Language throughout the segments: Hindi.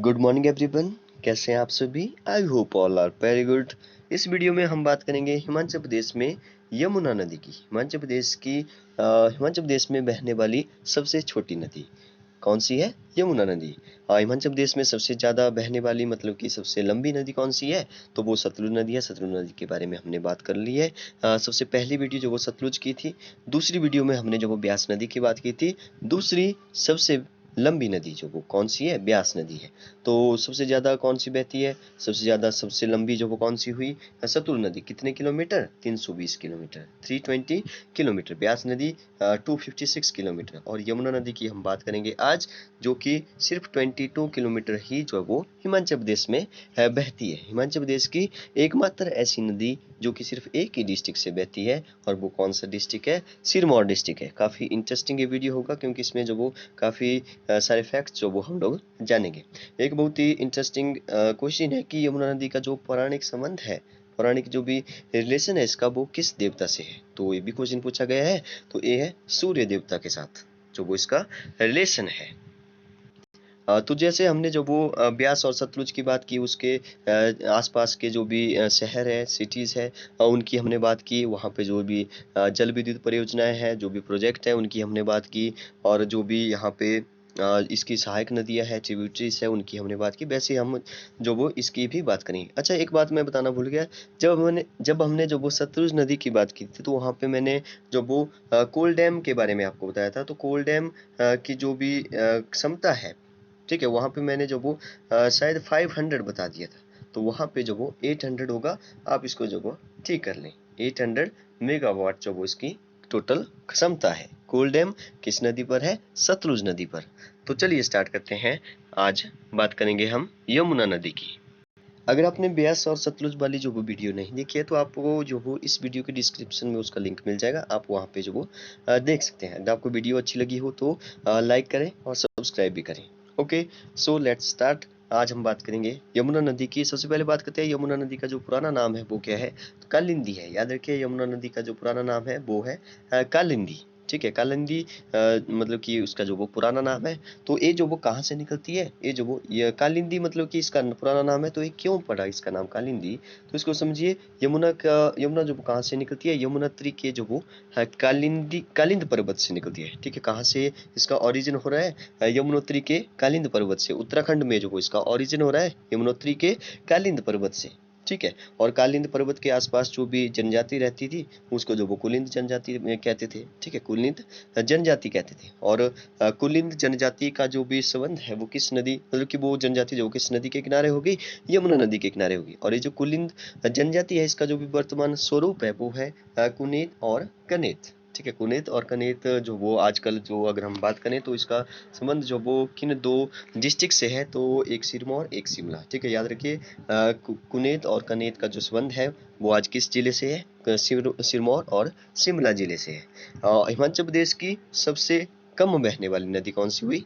Good morning everyone. कैसे हैं आप सभी? I hope all are very good. इस वीडियो में हम बात करेंगे हिमाचल प्रदेश में यमुना नदी की। हिमाचल प्रदेश में बहने वाली सबसे छोटी नदी कौन सी है? यमुना नदी। हिमाचल प्रदेश में सबसे ज़्यादा बहने वाली मतलब कि सबसे लंबी नदी कौन सी है? तो वो सतलुज नदी है। सतलुज नदी के बारे में हमने बात कर ली है। सबसे पहली वीडियो जो वो सतलुज की थी। दूसरी वीडियो में हमने जो वो ब्यास नदी की बात की थी। दूसरी सबसे लंबी नदी जो वो कौन सी है? ब्यास नदी है। तो सबसे ज़्यादा कौन सी बहती है? सबसे ज़्यादा सबसे लंबी जो वो कौन सी हुई? सतलुज नदी। कितने किलोमीटर? 320 kilometre, 320 kilometre. ब्यास नदी 256 किलोमीटर। और यमुना नदी की हम बात करेंगे आज, जो कि सिर्फ 22 किलोमीटर ही जो है वो हिमाचल प्रदेश में बहती है। हिमाचल प्रदेश की एकमात्र ऐसी नदी जो कि सिर्फ एक ही डिस्ट्रिक्ट से बहती है, और वो कौन सा डिस्ट्रिक्ट है? सिरमौर डिस्ट्रिक्ट है। काफ़ी इंटरेस्टिंग ये वीडियो होगा, क्योंकि इसमें जो वो काफ़ी सारे फैक्ट्स जो वो हम लोग जानेंगे। एक बहुत ही इंटरेस्टिंग क्वेश्चन है कि यमुना नदी का जो पौराणिक संबंध है, पौराणिक जो भी रिलेशन है इसका, वो किस देवता से है? तो ये भी क्वेश्चन पूछा गया है। तो ये है सूर्य देवता के साथ जो वो इसका रिलेशन है। तो जैसे हमने जो वो ब्यास और सतलुज की बात की, उसके आसपास के जो भी शहर है, सिटीज़ है, उनकी हमने बात की। वहाँ पे जो भी जल विद्युत परियोजनाएं हैं, जो भी प्रोजेक्ट हैं, उनकी हमने बात की। और जो भी यहाँ पे इसकी सहायक नदियाँ हैं, ट्रिब्यूटरीज है, उनकी हमने बात की। वैसे हम जो वो इसकी भी बात करेंगे। अच्छा, एक बात मैं बताना भूल गया। जब हमने जो वो सतलुज नदी की बात की थी, तो वहाँ पे मैंने जो वो कोल डैम के बारे में आपको बताया था। तो कोल डैम की जो भी क्षमता है, ठीक है, वहाँ पे मैंने जो वो शायद 500 बता दिया था। तो वहाँ पे जो वो 800 होगा। आप इसको जो वो ठीक कर लें। 800 मेगावाट जो वो इसकी टोटल क्षमता है। कोल डैम किस नदी पर है? सतलुज नदी पर। तो चलिए स्टार्ट करते हैं। आज बात करेंगे हम यमुना नदी की। अगर आपने ब्यास और सतलुज वाली जो वो वीडियो नहीं देखी है, तो आपको जो वो इस वीडियो के डिस्क्रिप्शन में उसका लिंक मिल जाएगा। आप वहाँ पे जो वो देख सकते हैं। अगर आपको वीडियो अच्छी लगी हो तो लाइक करें और सब्सक्राइब भी करें। Okay, so let's start. आज हम बात करेंगे यमुना नदी की। सबसे पहले बात करते हैं यमुना नदी का जो पुराना नाम है वो क्या है? तो कालिंदी है। याद रखिए, यमुना नदी का जो पुराना नाम है वो है कालिंदी। ठीक है, कालिंदी मतलब कि उसका जो वो पुराना नाम है। तो ये जो वो कहाँ से निकलती है? ये कालिंदी मतलब कि इसका पुराना नाम है। तो ये क्यों पड़ा इसका नाम कालिंदी? तो इसको समझिए। यमुना जो वो कहाँ से निकलती है? यमुनोत्री के जो वो कालिंद पर्वत से निकलती है। ठीक है, कहाँ से इसका ओरिजिन हो रहा है? यमुनोत्री के कालिंद पर्वत से। उत्तराखंड में जो वो इसका ओरिजिन हो रहा है यमुनोत्री के कालिंद पर्वत से। ठीक है, और कालिंद पर्वत के आसपास जो भी जनजाति रहती थी, उसको जो वो कुलिंद जनजाति कहते थे। ठीक है, कुलिंद जनजाति कहते थे। और कुलिंद जनजाति का जो भी संबंध है वो किस नदी, मतलब कि वो जनजाति जो किस नदी के किनारे होगी? यमुना नदी के किनारे होगी। और ये जो कुलिंद जनजाति है, इसका जो भी वर्तमान स्वरूप है वो है कुनेत और कनेत। ठीक है, कुनेत और कनेत जो वो आजकल जो अगर हम बात करें तो इसका संबंध जो वो किन दो डिस्ट्रिक्ट से है? तो एक सिरमौर, एक शिमला। ठीक है, याद रखिए, कुनेत और कनेत का जो संबंध है वो आज किस जिले से है? सिरमौर और शिमला जिले से है। हिमाचल प्रदेश की सबसे कम बहने वाली नदी कौन सी हुई?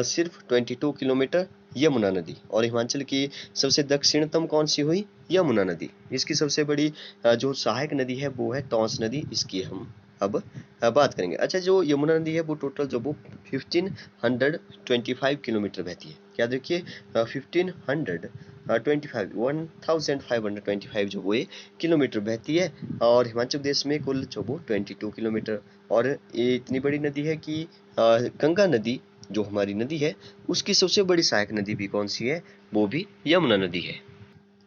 सिर्फ 22 किलोमीटर, यमुना नदी। और हिमाचल की सबसे दक्षिणतम कौन सी हुई? यमुना नदी। इसकी सबसे बड़ी जो सहायक नदी है वो है टॉन्स नदी। इसकी हम अब बात करेंगे। अच्छा, जो यमुना नदी है वो टोटल जो वो 1525 किलोमीटर बहती है। याद रखिए, 1525 जो वो किलोमीटर बहती है। और हिमाचल प्रदेश में कुल जो वो 22 किलोमीटर। और ये इतनी बड़ी नदी है कि गंगा नदी जो हमारी नदी है, उसकी सबसे बड़ी सहायक नदी भी कौन सी है? वो भी यमुना नदी है।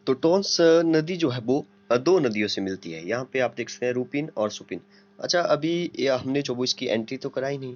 तो टॉन्स नदी जो है वो दो नदियों से मिलती है। यहाँ पे आप देख सकते हैं रूपिन और सुपिन। अच्छा, अभी हमने जो वो इसकी एंट्री तो कराई नहीं।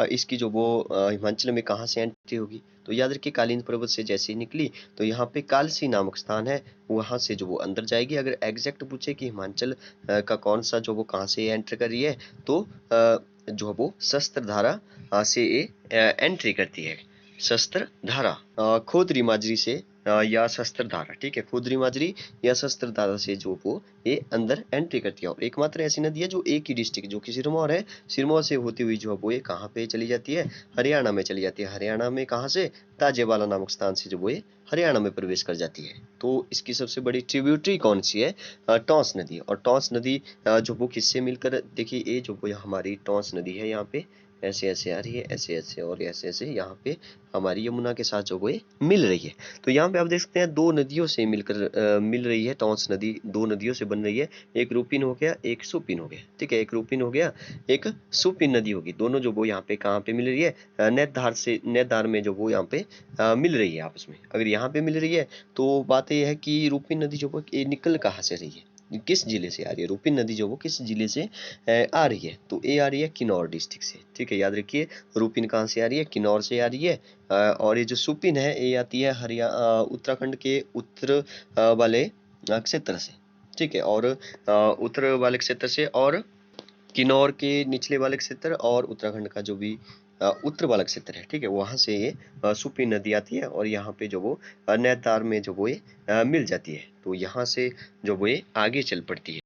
इसकी जो वो हिमाचल में कहाँ से एंट्री होगी? तो याद रखिए, कालिंद पर्वत से जैसे ही निकली तो यहाँ पे कालसी नामक स्थान है, वहाँ से जो वो अंदर जाएगी। अगर एग्जैक्ट पूछे कि हिमाचल का कौन सा जो वो कहाँ से एंटर कर रही है, तो जो है वो शस्त्रधारा से एंट्री करती है। शस्त्रधारा खोदरी माजरी से या शस्त्रधारा। ठीक है, खोदरी माजरी या शस्त्रधारा से जो वो ये अंदर एंट्री करती है। और एकमात्र ऐसी नदी है जो एक ही डिस्ट्रिक्ट जो कि सिरमौर है, सिरमौर से होती हुई जो वो ये कहाँ पे चली जाती है? हरियाणा में चली जाती है। हरियाणा में कहाँ से? ताजेवाला नामक स्थान से जो वो ये हरियाणा में प्रवेश कर जाती है। तो इसकी सबसे बड़ी ट्रिब्यूटरी कौन सी है? टॉन्स नदी। और टॉन्स नदी जो वो किससे मिलकर, देखिए, ये जो वो हमारी टॉन्स नदी है, यहाँ पे ऐसे ऐसे आ रही है, ऐसे ऐसे और ऐसे ऐसे यहाँ पे हमारी यमुना के साथ जो वो ये मिल रही है। तो यहाँ पे आप देख सकते हैं दो नदियों से मिलकर मिल रही है। टॉन्स नदी दो नदियों से बन रही है, एक रूपिन हो गया, एक सुपिन हो गया। ठीक है, एक रूपिन हो गया, एक सुपिन नदी होगी। दोनों जो वो यहाँ पे कहाँ पे मिल रही है, नेतधार में जो वो यहाँ पे मिल रही है आपस में। अगर यहाँ पे मिल रही है तो बात यह है कि रूपिन नदी जो वो ये निकल कहाँ से रही है, किस जिले से आ रही है। रूपिन नदी जो वो किस जिले से आ रही है, तो ये आ रही है किन्नौर डिस्ट्रिक्ट से। ठीक है, याद रखिए रूपिन कहाँ से आ रही है, किन्नौर से आ रही है। और ये जो सुपिन है ये आती है उत्तराखंड के उत्तर वाले क्षेत्र से। ठीक है, और उत्तर वाले क्षेत्र से, और किन्नौर के निचले वाले क्षेत्र और उत्तराखंड का जो भी उत्तर वाला क्षेत्र है, ठीक है, वहां से ये सुपी नदी आती है और यहाँ पे जो वो नैतार में जो वो ये मिल जाती है। तो यहाँ से जो वो ये आगे चल पड़ती है।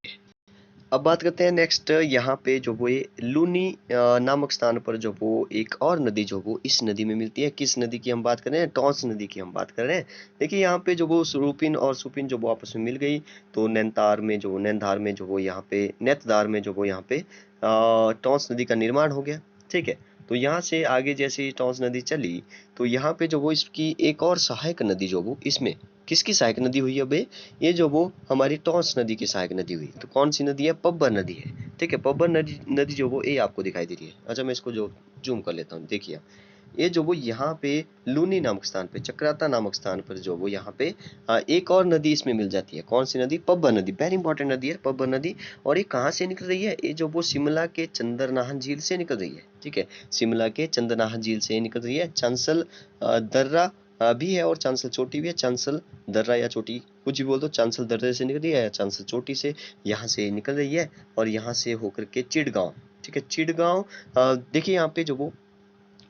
अब बात करते हैं नेक्स्ट, यहाँ पे जो वो ये लूनी नामक स्थान पर जो वो एक और नदी जो वो इस नदी में मिलती है। किस नदी की हम बात कर रहे हैं, टॉन्स नदी की हम बात कर रहे हैं। देखिए यहाँ पे जो वो रूपिन और सुपिन जो वो आपस में मिल गई, तो नैनधार में जो वो यहाँ पे नेतदार में जो वो यहाँ पे टॉन्स नदी का निर्माण हो गया। ठीक है, तो यहाँ से आगे जैसे टॉन्स नदी चली, तो यहाँ पे जो वो इसकी एक और सहायक नदी जो वो इसमें किसकी सहायक नदी हुई है बे, ये जो वो हमारी टॉन्स नदी की सहायक नदी हुई। तो कौन सी नदी है, पब्बर नदी है। ठीक है, पब्बर नदी नदी जो वो ये आपको दिखाई दे रही है। अच्छा मैं इसको जो जूम कर लेता हूँ, देखिए ये जो वो यहाँ पे लूनी नामक स्थान पे, चक्राता नामक स्थान पर जो वो यहाँ पे एक और नदी इसमें मिल जाती है। कौन सी नदी, पब्बर नदी। वेरी इंपॉर्टेंट नदी है पब्बर नदी। और ये कहाँ से निकल रही है, ये जो वो शिमला के चंद्रनाहन झील से निकल रही है। ठीक है, शिमला के चंद्रनाहन झील से निकल रही है। चांसल दर्रा भी है और चांसल चोटी भी है। चांसल दर्रा या चोटी कुछ भी बोल दो, चांसल दर्रे से निकल रही है या चांसल चोटी से यहाँ से निकल रही है, और यहाँ से होकर के चिड़गांव। ठीक है, चिड़गांव देखिए यहाँ पे जो वो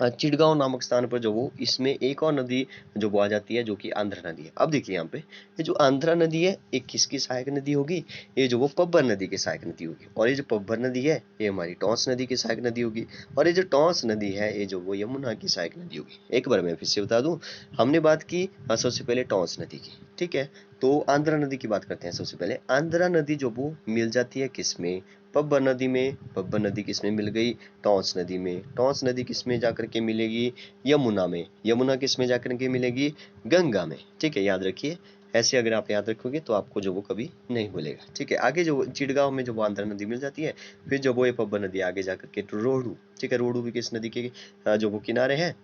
चिड़गांव नामक स्थान पर जो वो इसमें एक और नदी जो वो आ जाती है, जो कि आंध्रा नदी है। अब देखिए यहाँ पे ये जो आंध्रा नदी है ये किसकी सहायक नदी होगी, ये जो वो पब्बर नदी की सहायक नदी होगी। और ये जो पब्बर नदी है ये हमारी टॉन्स नदी की सहायक नदी होगी। और ये जो टॉन्स नदी है ये जो वो यमुना की सहायक नदी होगी। एक बार मैं फिर से बता दूं, हमने बात की सबसे पहले टॉन्स नदी की। ठीक है, तो आंध्रा नदी की बात करते हैं। सबसे पहले आंध्रा नदी जो वो मिल जाती है किसमें, पब्बर नदी में। पब्बर नदी किसमें मिल गई, टॉन्स नदी में। टॉन्स नदी किसमें जाकर के मिलेगी, यमुना में। यमुना किसमें जाकर के मिलेगी, गंगा में। ठीक है, याद रखिए, ऐसे अगर आप याद रखोगे तो आपको जो वो कभी नहीं भूलेगा। ठीक है, आगे जो चिड़गांव में जो वो आंध्रा नदी मिल जाती है, फिर जो वो ये पब्बर नदी आगे जाकर के रोहड़ू। ठीक है, रोहड़ू भी किस नदी के जो वो किनारे हैं,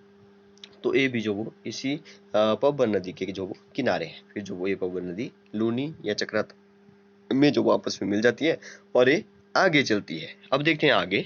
तो ये भी जो वो इसी पब्बर नदी के जो वो किनारे हैं। फिर जो वो ये पब्बर नदी लूनी या चक्रात में जो वो आपस में मिल जाती है और ये आगे चलती है। अब देखते हैं आगे।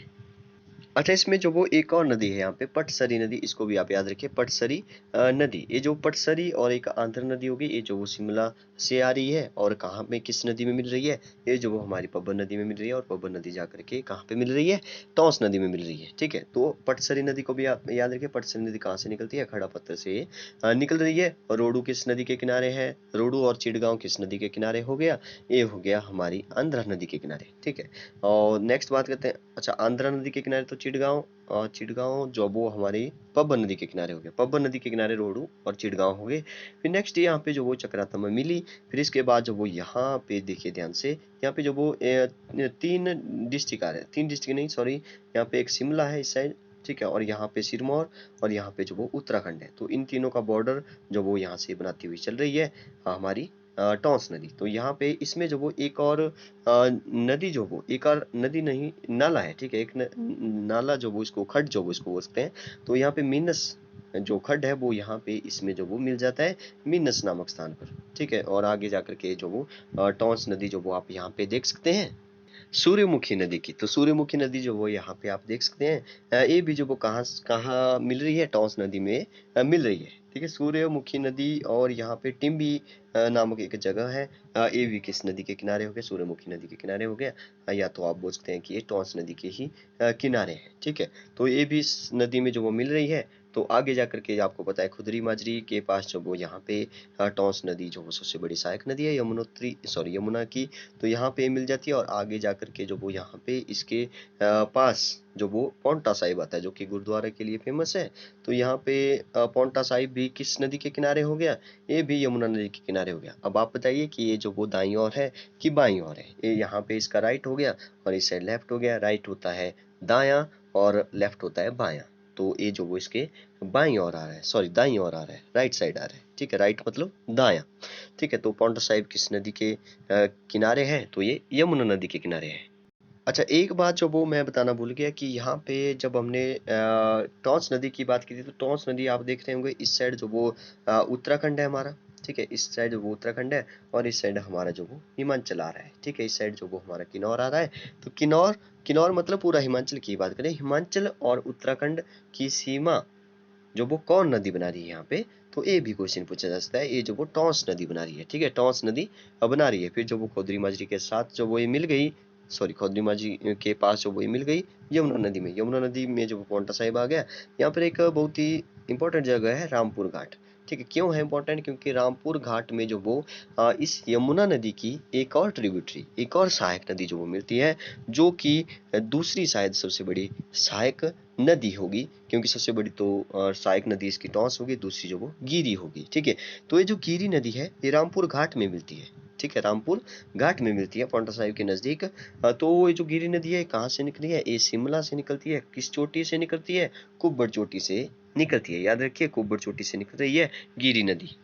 अच्छा, इसमें जो वो एक और नदी है यहाँ पे, पटसरी नदी, इसको भी आप याद रखिए, पटसरी नदी। ये जो पटसरी और एक आंध्र नदी होगी, ये जो वो शिमला से आ रही है और कहाँ में किस नदी में मिल रही है, ये जो वो हमारी पब्बर नदी में मिल रही है। और पब्बर नदी जाकर के कहाँ पे मिल रही है, टॉन्स नदी में मिल रही है। ठीक है, तो पटसरी नदी को भी आप याद रखिए। पटसरी नदी कहाँ से निकलती है, खड़ा पत्थर से निकल रही है। और रोडू किस नदी के किनारे है, रोडू और चिड़गांव किस नदी के किनारे हो गया, ये हो गया हमारी आंध्रा नदी के किनारे। ठीक है, और नेक्स्ट बात करते हैं। अच्छा, आंध्रा नदी के किनारे तो चिड़गांव, और चिड़गांव जो वो हमारी पब्बर नदी के किनारे हो गया। पब्बर नदी के किनारे रोहड़ू और चिड़गांव हो गए। फिर नेक्स्ट यहाँ पे जो वो चक्राता में मिली। फिर इसके बाद जो वो यहाँ पे देखिए ध्यान से, यहाँ पे जो वो तीन डिस्ट्रिक्ट आ रहे हैं, तीन डिस्ट्रिक्ट नहीं सॉरी, यहाँ पे एक शिमला है इस साइड। ठीक है, और यहाँ पे सिरमौर, और यहाँ पे जो वो उत्तराखंड है। तो इन तीनों का बॉर्डर जो वो यहाँ से बनाती हुई चल रही है हमारी टॉन्स नदी। तो यहाँ पे इसमें जो वो एक और नदी जो वो एक और नदी नहीं, नाला है। ठीक है, एक नाला जो वो इसको खड्ड जो वो इसको बोलते हैं। तो यहाँ पे मीनस जो खड्ड है वो यहाँ पे इसमें जो वो मिल जाता है मीनस नामक स्थान पर। ठीक है, और आगे जाकर के जो वो टॉन्स नदी जो वो आप यहाँ पे देख सकते हैं सूर्यमुखी नदी की। तो सूर्यमुखी नदी जो वो यहाँ पे आप देख सकते हैं, ये भी जो वो कहाँ कहाँ मिल रही है, टॉन्स नदी में मिल रही है। ठीक है, सूर्यमुखी नदी। और यहाँ पे टिम्बी नामक एक जगह है, ये भी किस नदी के किनारे हो गया, सूर्यमुखी नदी के किनारे हो गया। या तो आप बोल सकते हैं कि ये टॉन्स नदी के ही किनारे है। ठीक है, तो ये भी इस नदी में जो वो मिल रही है। तो आगे जाकर के आपको पता है खुदरी माजरी के पास जो वो यहाँ पे टॉन्स नदी जो वो सबसे बड़ी सहायक नदी है यमुना की। तो यहाँ पे मिल जाती है। और आगे जाकर के जो वो यहाँ पे इसके पास जो वो पौंटा साहिब आता है, जो कि गुरुद्वारा के लिए फेमस है। तो यहाँ पे पौंटा साहिब भी किस नदी के किनारे हो गया, ये भी यमुना नदी के किनारे हो गया। अब आप बताइए कि ये जो वो दाईं ओर है कि बाईं ओर है। ये यहाँ पे इसका राइट हो गया और इस साइड लेफ्ट हो गया। राइट होता है दायां और लेफ्ट होता है बायां। तो ये जो वो इसके बाईं ओर आ रहा है, सॉरी दाईं ओर आ रहा है, राइट साइड आ रहा है, ठीक है, राइट मतलब दायां, ठीक है। तो पाउंटा साहिब किस नदी के किनारे है? तो ये यमुना नदी के किनारे है। अच्छा, एक बात जो वो मैं बताना भूल गया कि यहाँ पे जब हमने टॉन्स नदी की बात की थी, तो टॉन्स नदी आप देख रहे होंगे इस साइड जो वो उत्तराखंड है हमारा, ठीक है, इस साइड वो उत्तराखंड है और इस साइड हमारा जो वो हिमाचल आ रहा है, ठीक है, इस साइड जो वो हमारा किन्नौर आ रहा है। तो किन्नौर, किन्नौर मतलब पूरा हिमाचल की बात करें, हिमाचल और उत्तराखंड की सीमा जो वो कौन नदी बना रही है यहाँ पे? तो ये भी क्वेश्चन पूछा जा सकता है। ये जो वो टॉन्स नदी बना रही है, ठीक है, टॉन्स नदी बना रही है। फिर जो वो खोदरी माजरी के साथ जो वो ये मिल गई, सॉरी खोदरी माजरी के पास जो वो ये मिल गई यमुना नदी में, यमुना नदी में जो वो पांवटा साहिब आ गया। यहाँ पर एक बहुत ही इंपॉर्टेंट जगह है रामपुर घाट, ठीक है। क्यों है इंपॉर्टेंट? क्योंकि रामपुर घाट में जो वो इस यमुना नदी की एक और ट्रिब्यूटरी, एक और सहायक नदी जो वो मिलती है, जो कि दूसरी शायद सबसे बड़ी सहायक नदी होगी, क्योंकि सबसे बड़ी तो सहायक नदी इसकी टॉन्स होगी, दूसरी जो वो गिरी होगी, ठीक है। तो ये जो गिरी नदी है ये रामपुर घाट में मिलती है, ठीक है, रामपुर घाट में मिलती है पांवटा साहिब के नजदीक। तो ये जो गिरी नदी है कहाँ से निकली है? ये शिमला से निकलती है। किस चोटी से निकलती है? कुब्बड़ चोटी से निकलती है, याद रखिए, कुब्बड़ चोटी से निकल रही है गिरी नदी।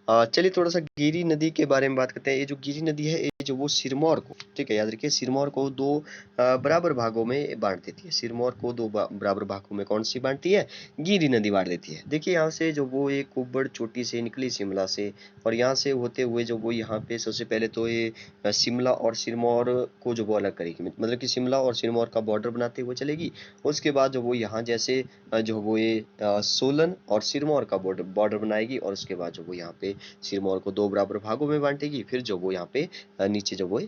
चलिए थोड़ा सा गिरी नदी के बारे में बात करते हैं। ये जो गिरी नदी है ये जो वो सिरमौर को, ठीक है, याद रखिए, सिरमौर को दो बराबर भागों में बांट देती है। सिरमौर को दो बराबर भागों में कौन सी बांटती है? गिरी नदी बांट देती है। देखिए यहाँ से जो वो एक कुब्बड़ चोटी से निकली शिमला से, और यहाँ से होते हुए जो वो यहाँ पे सबसे पहले तो ये शिमला और सिरमौर को जो वो अलग करेगी, मतलब कि शिमला और सिरमौर का बॉर्डर बनाते हुए चलेगी। उसके बाद जो वो यहाँ जैसे जो वो ये सोलन और सिरमौर का बॉर्डर बॉर्डर बनाएगी, और उसके बाद जो वो यहाँ पे सिरमौर को दो बराबर भागों में बांटेगी। फिर जो वो यहाँ पे नीचे जो वो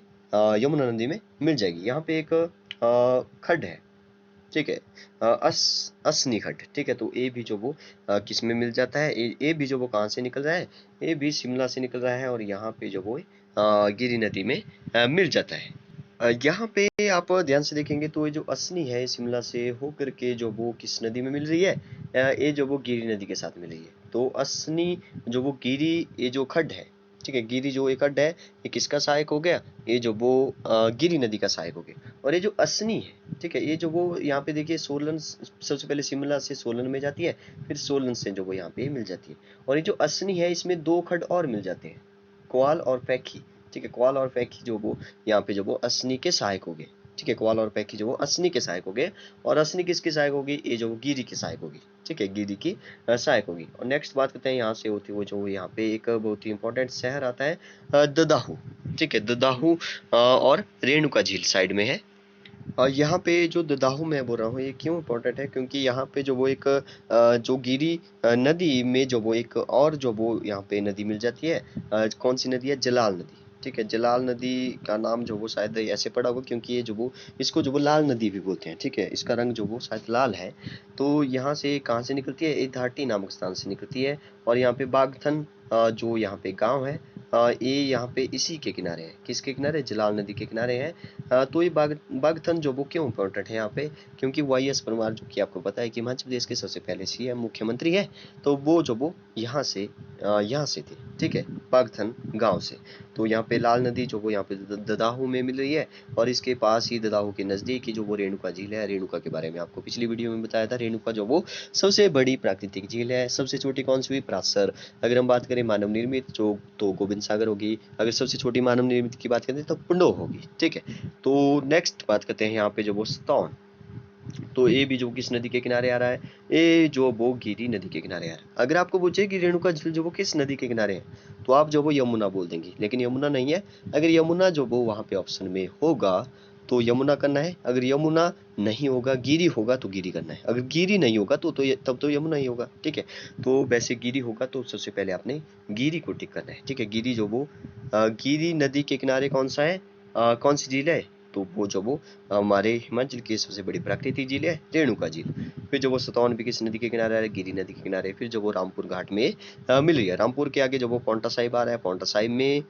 यमुना नदी में मिल जाएगी। यहाँ पे एक खड्ड है, ठीक है, असनी खड्ड, ठीक है। तो ए भी जो वो किस में मिल जाता है? ए भी जो वो कहाँ से निकल रहा है? ए भी शिमला से निकल रहा है और यहाँ पे जो वो गिरी नदी में मिल जाता है। यहाँ पे आप ध्यान से देखेंगे तो ये जो असनी है शिमला से होकर के जो वो किस नदी में मिल रही है? ये जो वो गिरी नदी के साथ मिल रही है। तो असनी जो वो गिरी, ये जो खड्ड है, ठीक है, गिरी जो एक खड्ड है, ये किसका सहायक हो गया? ये जो वो गिरी नदी का सहायक हो गया। और ये जो असनी है, ठीक है, ये जो वो यहाँ पे देखिए सोलन, सबसे पहले शिमला से सोलन में जाती है, फिर सोलन से जो वो यहाँ पे मिल जाती है। और ये जो असनी है इसमें दो खड्ड और मिल जाते हैं, क्वाल और पैखी, ठीक है, क्वाल और पैखी जो वो यहाँ पे जो वो असनी के सहायक हो गए, ठीक है, क्वाल और पैखी जो वो असनी के सहायक हो गए। और असनी किसके सहायक होगी? ये जो गिरी की सहायक होगी, ठीक है, गिरी की सहायक होगी। और नेक्स्ट बात करते हैं यहाँ से होती हुई जो यहाँ पे एक बहुत ही इंपॉर्टेंट शहर आता है ददाहू, ठीक है, ददाहू और रेणुका झील साइड में है। और यहाँ पे जो ददाहू मैं बोल रहा हूँ ये क्यों इम्पोर्टेंट है? क्योंकि यहाँ पे जो वो एक जो गिरी नदी में जो वो एक और जो वो यहाँ पे नदी मिल जाती है, कौन सी नदी है? जलाल नदी, ठीक है। जलाल नदी का नाम जो वो शायद ऐसे पड़ा होगा क्योंकि ये जो वो इसको जो वो लाल नदी भी बोलते हैं, ठीक है, इसका रंग जो वो शायद लाल है। तो यहाँ से कहाँ से निकलती है? ये घाटी नामक स्थान से निकलती है। और यहाँ पे बागथन जो यहाँ पे गांव है, ये यहाँ पे इसी के किनारे है। किसके किनारे? जलाल नदी के किनारे है। तो ये बागथन जो वो क्यों इम्पोर्टेंट है यहाँ पे? क्योंकि वाई.एस. परमार जो कि आपको पता है कि हिमाचल प्रदेश के सबसे पहले सीएम मुख्यमंत्री है, तो वो जो वो यहाँ से थे, ठीक है, बागथन गांव से। तो यहाँ पे लाल नदी जो वो यहाँ पे ददाहू में मिल रही है, और इसके पास ही ददाहू के नजदीक ही जो वो रेणुका झील है। रेणुका के बारे में आपको पिछली वीडियो में बताया था। रेणुका जो वो सबसे बड़ी प्राकृतिक झील है। सबसे छोटी कौन सी हुई? पराशर। अगर हम बात करें मानव निर्मित जो, तो गोविंद सागर होगी। अगर सबसे छोटी मानव निर्मित की बात करें तो पुंडो होगी, ठीक है। तो नेक्स्ट बात करते हैं यहाँ पे जो वो सतौन। तो ये भी जो किस नदी के किनारे आ रहा है? ये जो वो गिरी नदी के किनारे आ रहा है। अगर आपको पूछे कि रेणुका झील जो वो किस नदी के किनारे है, तो आप जो वो यमुना बोल देंगे, लेकिन यमुना नहीं है। अगर यमुना जो वो वहां पे ऑप्शन में होगा तो यमुना करना है। अगर यमुना नहीं होगा, गिरी होगा, तो गिरी करना है। अगर गिरी नहीं होगा तो तब तो यमुना ही होगा, ठीक है। तो वैसे गिरी होगा तो सबसे पहले आपने गिरी को टिक करना है, ठीक है। गिरी जो वो गिरी नदी के किनारे कौन सा है? कौन सी झील है? तो वो जो वो हमारे हिमाचल की सबसे बड़ी प्राकृतिक झील है रेणुका झील। फिर जो वो सतौन भी किस नदी के किनारे आ रहा है? गिरी नदी के किनारे। फिर जो वो रामपुर घाट में मिल रही है। रामपुर के आगे जो वो पांवटा साहिब आ रहा है, पांवटा साहिब में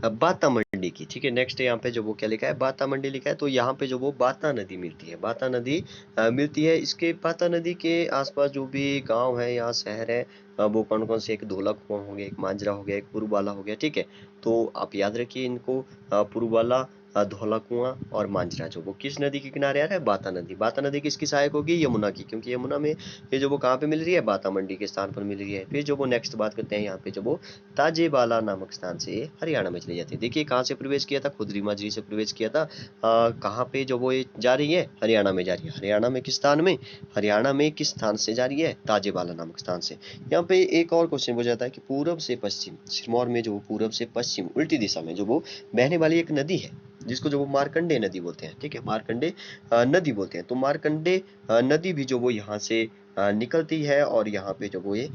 बाता मंडी की, ठीक है। नेक्स्ट यहाँ पे जो वो क्या लिखा है? बाता मंडी लिखा है। तो यहाँ पे जो वो बाता नदी मिलती है, बाता नदी मिलती है। इसके बाता नदी के आसपास जो भी गांव है या शहर है, वो कौन कौन से? एक धोला कुआं हो गया, एक मांजरा हो गया, एक पुरुवाला हो गया, ठीक है। तो आप याद रखिए इनको, पुरुवाला धौला कुआं और मांजरा जो वो किस नदी के किनारे आ रहा है, बाता नदी। बाता नदी किसकी सहायक होगी, यमुना की, क्योंकि यमुना में ये जो वो कहाँ पे मिल रही है, बाता मंडी के स्थान पर मिल रही है। फिर जो वो नेक्स्ट बात करते हैं यहाँ पे जो वो ताजेबाला नामक स्थान से हरियाणा में चली जाती है। देखिए कहाँ से प्रवेश किया था, खुदरी माजरी से प्रवेश किया था। कहाँ पे जो वो जा रही है, हरियाणा में जा रही है। हरियाणा में किस स्थान में, हरियाणा में किस स्थान से जा रही है, ताजेबाला नामक स्थान से। यहाँ पे एक और क्वेश्चन हो जाता है कि पूर्व से पश्चिम, सिरमौर में जो पूर्व से पश्चिम उल्टी दिशा में जो वो बहने वाली एक नदी है, जिसको जो वो मार्कंडे नदी बोलते हैं, ठीक है, मार्कंडे नदी बोलते हैं। तो मार्कंडे नदी भी जो वो यहाँ से निकलती है, और यहाँ पे जो वो ये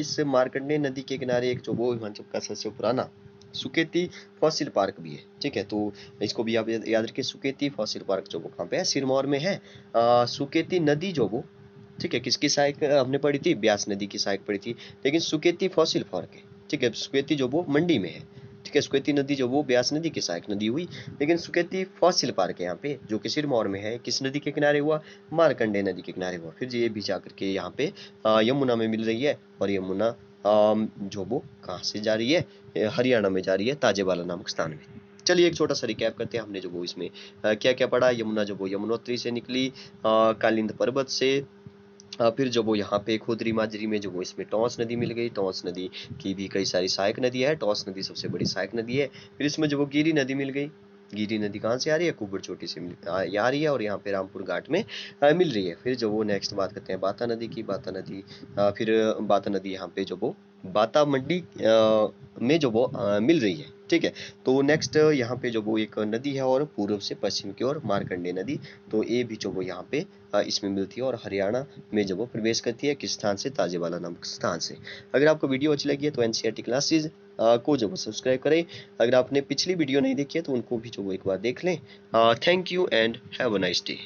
इस मार्कंडे नदी के किनारे एक जो वो हिमाचल का सबसे पुराना सुकेती फॉसिल पार्क भी है, ठीक है। तो इसको भी आप याद रखिए, सुकेती फॉसिल पार्क जो वो कहाँ पे है, सिरमौर में है। सुकेती नदी जो वो, ठीक है, किसकी सहायक हमने पढ़ी थी, ब्यास नदी की सहायक पढ़ी थी। लेकिन सुकेती फॉसिल पार्क है, ठीक है, सुकेती जो वो मंडी में है, ठीक है। सुकेती नदी जो वो ब्यास नदी की सहायक नदी हुई, लेकिन सुकेती फॉसिल पार्क है यहाँ पे, जो कि सिरमौर में है। किस नदी के किनारे हुआ, मारकंडे नदी के किनारे हुआ। फिर ये भी जाकर के यहाँ पे यमुना में मिल रही है, और यमुना जो वो कहाँ से जा रही है, हरियाणा में जा रही है, ताजेबाला नामक स्थान में। चलिए एक छोटा सा रिकैप करते हैं, हमने जो वो इसमें क्या क्या पढ़ा। यमुना जो वो यमुनोत्री से निकली, कालिंद पर्वत से। फिर जो वो यहाँ पे खोदरी माजरी में जो वो इसमें टॉस नदी मिल गई। टॉस नदी की भी कई सारी सहायक नदी है, टॉस नदी सबसे बड़ी सहायक नदी है। फिर इसमें जो वो गिरी नदी मिल गई। गिरी नदी कहाँ से आ रही है, कुब्बड़ चोटी से आ रही है, और यहाँ पे रामपुर घाट में मिल रही है। फिर जो वो नेक्स्ट बात करते हैं बाता नदी की। बाता नदी फिर बाता नदी यहाँ पे जो वो बाता मंडी में जो वो मिल रही है, ठीक है। तो नेक्स्ट यहाँ पे जो वो एक नदी है, और पूर्व से पश्चिम की ओर मार्कंडे नदी, तो ये भी जो वो यहाँ पे इसमें मिलती है, और हरियाणा में जब वो प्रवेश करती है, किस स्थान से, ताजेबाला नामक स्थान से। अगर आपको वीडियो अच्छी लगी है तो एनसीईआरटी क्लासेज को जो वो सब्सक्राइब करें। अगर आपने पिछली वीडियो नहीं देखी है तो उनको भी जो वो एक बार देख लें। Thank you and have a nice day.